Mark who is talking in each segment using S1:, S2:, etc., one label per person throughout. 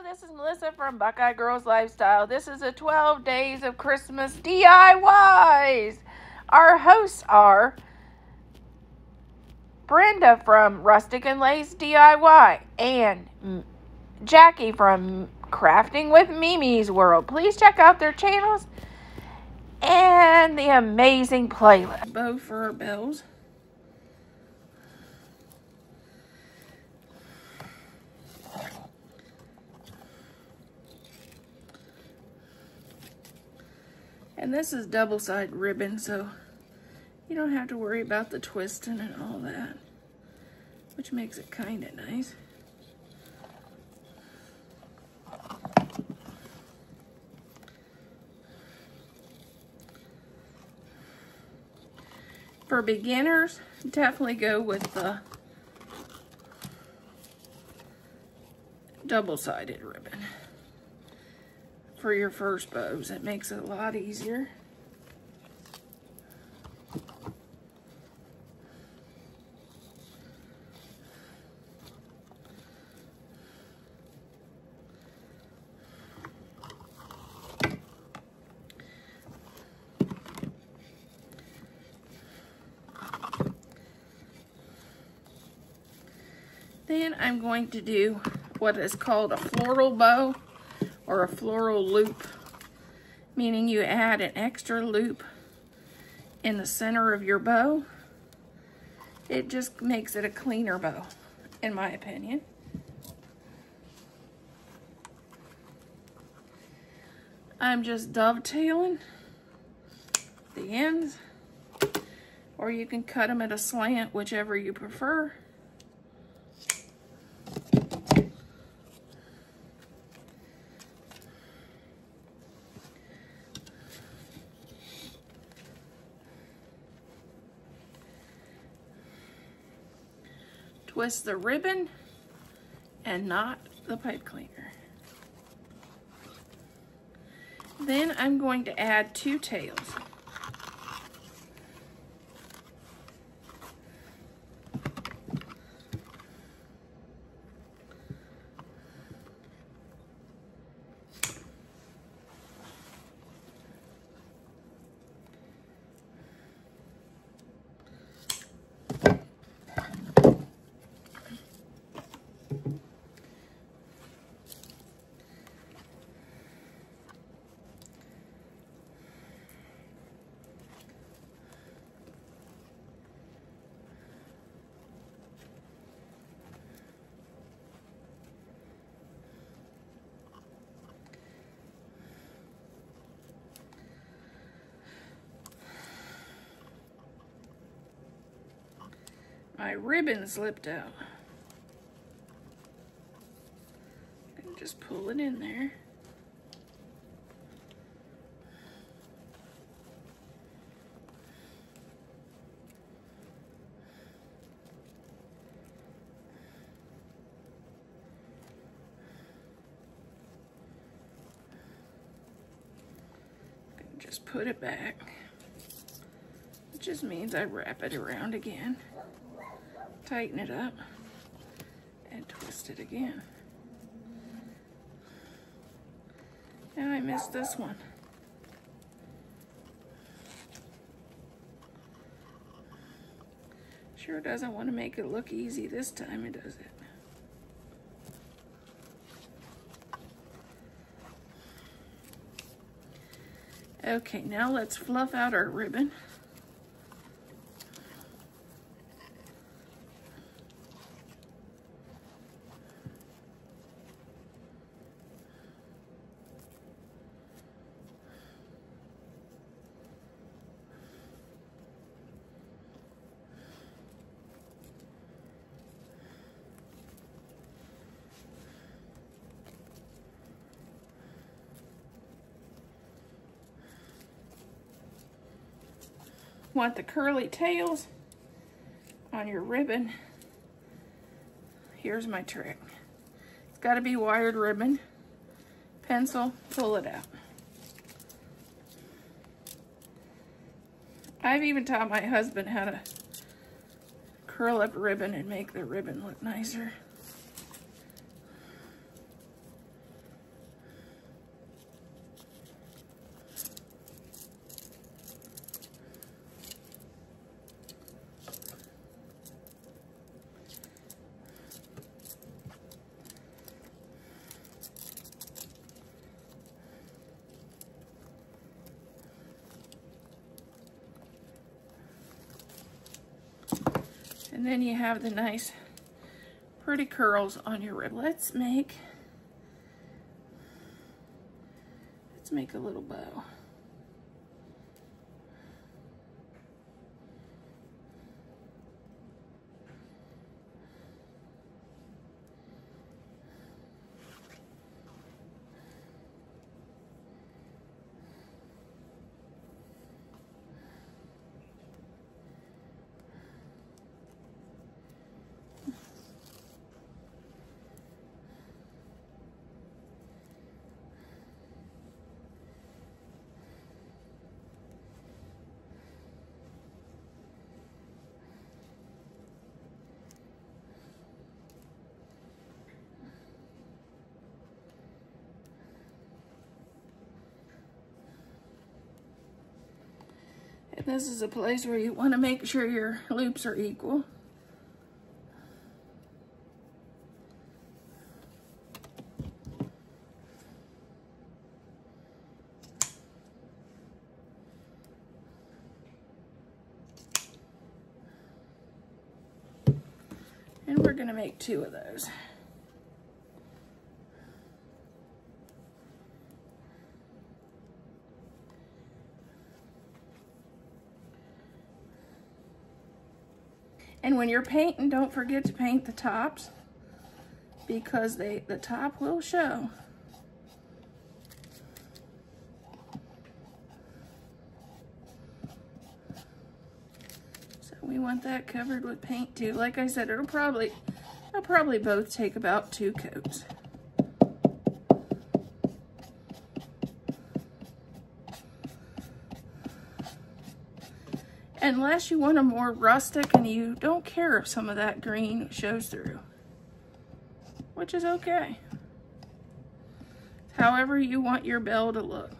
S1: this is Melissa from Buckeye Girls Lifestyle. This is a 12 Days of Christmas DIYs. Our hosts are Brenda from Rustic and Lace DIY and Jackie from Crafting with Mimi's World. Please check out their channels and the amazing playlist. Bow for our bells. And this is double-sided ribbon, so you don't have to worry about the twisting and all that, which makes it kind of nice. For beginners, definitely go with the double-sided ribbon for your first bows. It makes it a lot easier. Then I'm going to do what is called a floral bow or a floral loop, meaning you add an extra loop in the center of your bow. It just makes it a cleaner bow, in my opinion. I'm just dovetailing the ends, or you can cut them at a slant, whichever you prefer. Twist the ribbon and not the pipe cleaner. Then I'm going to add 2 tails. My ribbon slipped out. And just pull it in there. And just put it back. It just means I wrap it around again. Tighten it up and twist it again. And I missed this one. Sure doesn't want to make it look easy this time, it does it. Okay, now let's fluff out our ribbon. Want the curly tails on your ribbon. Here's my trick. It's got to be wired ribbon. Pencil, pull it out. I've even taught my husband how to curl up ribbon and make the ribbon look nicer. And then you have the nice, pretty curls on your rib. Let's make a little bow. And this is a place where you want to make sure your loops are equal. And we're going to make 2 of those. And when you're painting, don't forget to paint the tops, because the top will show. So we want that covered with paint too. Like I said, they'll probably both take about 2 coats. Unless you want them more rustic and you don't care if some of that green shows through, which is okay. However you want your bell to look.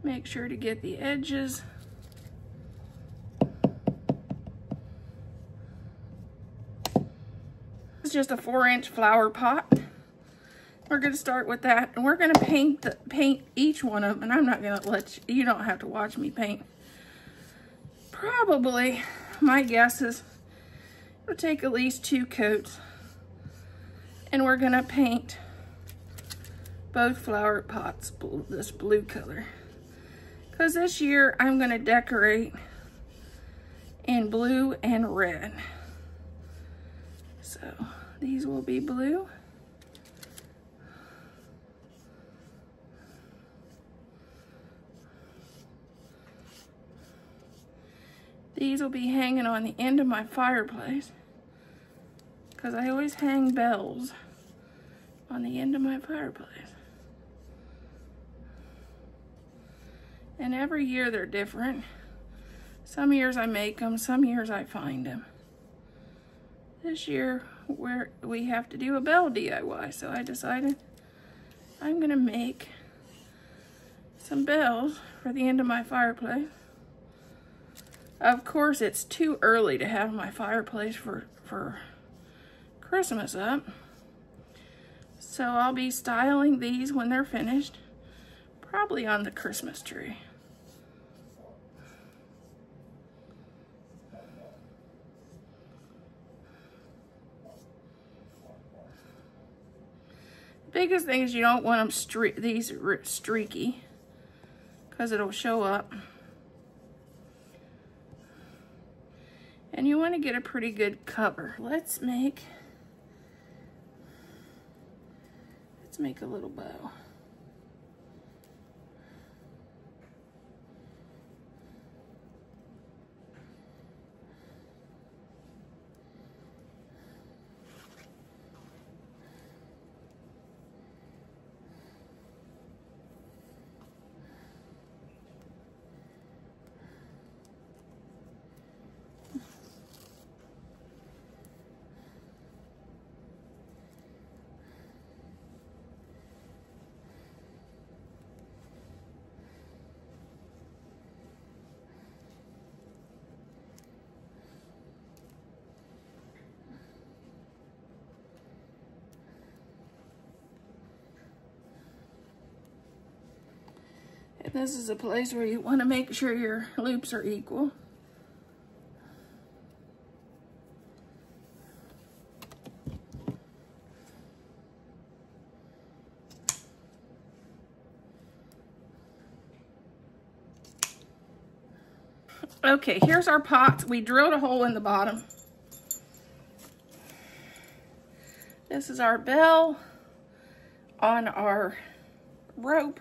S1: Make sure to get the edges. It's just a 4-inch flower pot. We're going to start with that, and we're going to paint each one of them, and I'm not going to let you don't have to watch me paint. Probably, my guess is it'll take at least 2 coats, and we're going to paint both flower pots this blue color, because this year I'm going to decorate in blue and red. So these will be blue. These will be hanging on the end of my fireplace, because I always hang bells on the end of my fireplace. And every year they're different. Some years I make them, some years I find them. This year we have to do a bell DIY, so I decided I'm gonna make some bells for the end of my fireplace. Of course, it's too early to have my fireplace for Christmas up. So I'll be styling these when they're finished, probably on the Christmas tree. Biggest thing is you don't want them streaky, because it'll show up. And you want to get a pretty good cover. Let's make a little bow. This is a place where you want to make sure your loops are equal. Okay, here's our pot. We drilled a hole in the bottom. This is our bell on our rope.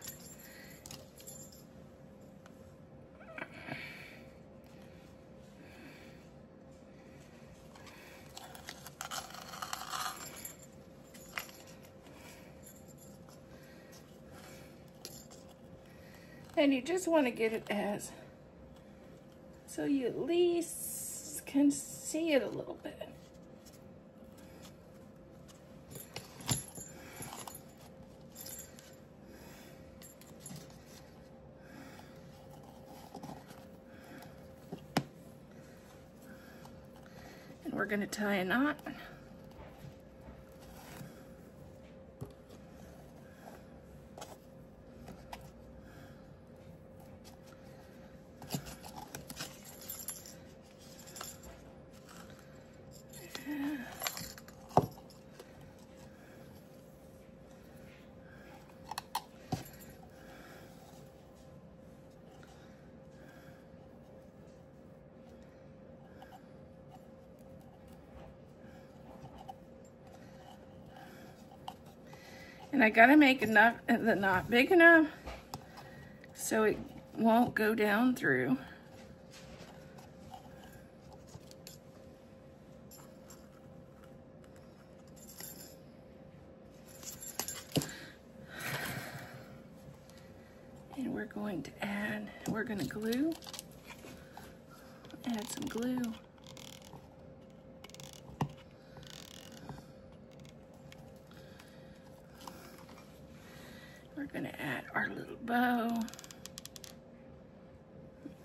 S1: And you just want to get it as, so you at least can see it a little bit. And we're going to tie a knot. And I gotta make enough, the knot big enough so it won't go down through. And we're going to add, we're gonna glue, add some glue. We're gonna add our little bow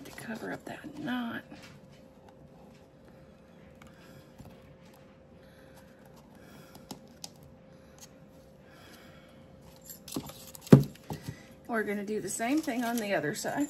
S1: to cover up that knot. We're gonna do the same thing on the other side.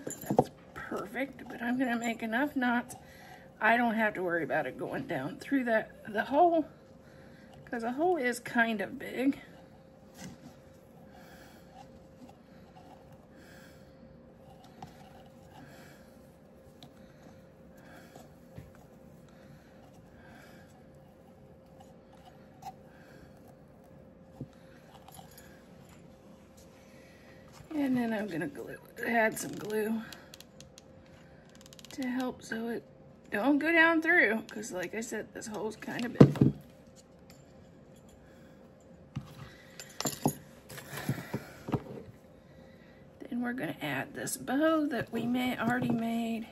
S1: That's perfect, but I'm gonna make enough knots. I don't have to worry about it going down through the hole, because the hole is kind of big. And then I'm gonna add some glue to help so it don't go down through, because like I said, this hole's kind of big. Then we're gonna add this bow that we already made.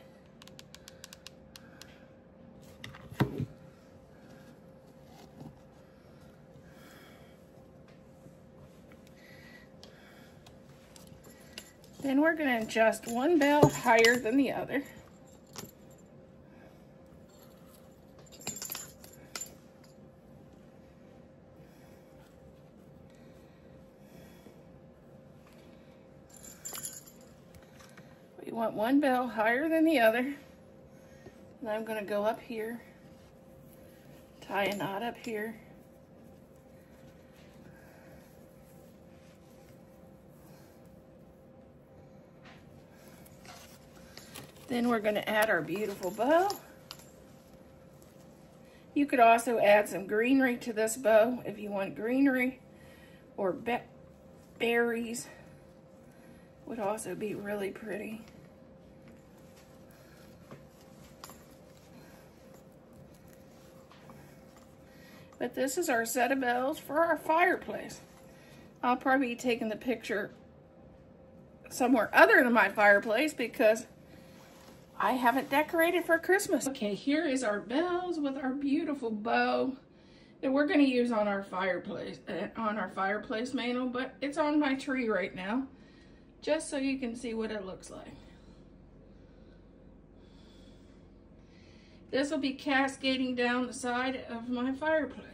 S1: Then we're going to adjust one bell higher than the other. We want one bell higher than the other. And I'm going to go up here, tie a knot up here. Then we're going to add our beautiful bow. You could also add some greenery to this bow if you want greenery or berries. would also be really pretty. But this is our set of bells for our fireplace. I'll probably be taking the picture somewhere other than my fireplace because I haven't decorated for Christmas. Okay, here is our bells with our beautiful bow that we're going to use on our fireplace mantle, but it's on my tree right now, just so you can see what it looks like. This will be cascading down the side of my fireplace.